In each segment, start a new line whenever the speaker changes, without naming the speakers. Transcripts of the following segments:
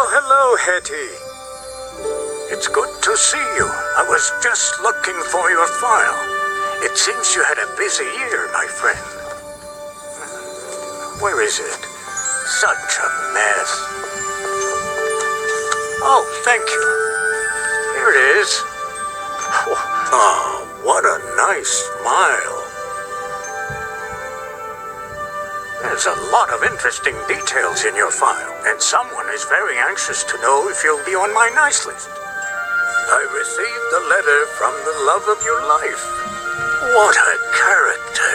Well, hello, Hetty. It's good to see you. I was just looking for your file. It seems you had a busy year, my friend. Where is it? Such a mess. Oh, thank you. Here it is. Oh, what a nice smile. There's a lot of interesting details in your file, and someone is very anxious to know if you'll be on my nice list. I received a letter from the love of your life. What a character.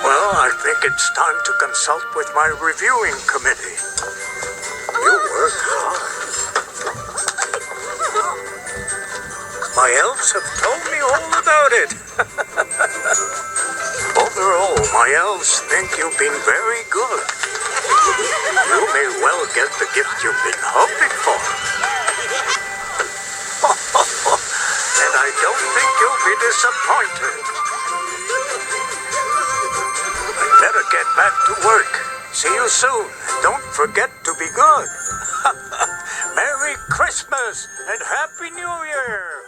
Well, I think it's time to consult with my reviewing committee. You work hard. My elves have told me all about it. Overall, my elves think you've been very good. You may well get the gift you've been hoping for. And I don't think you'll be disappointed. I'd better get back to work. See you soon. Don't forget to be good. Merry Christmas and Happy New Year!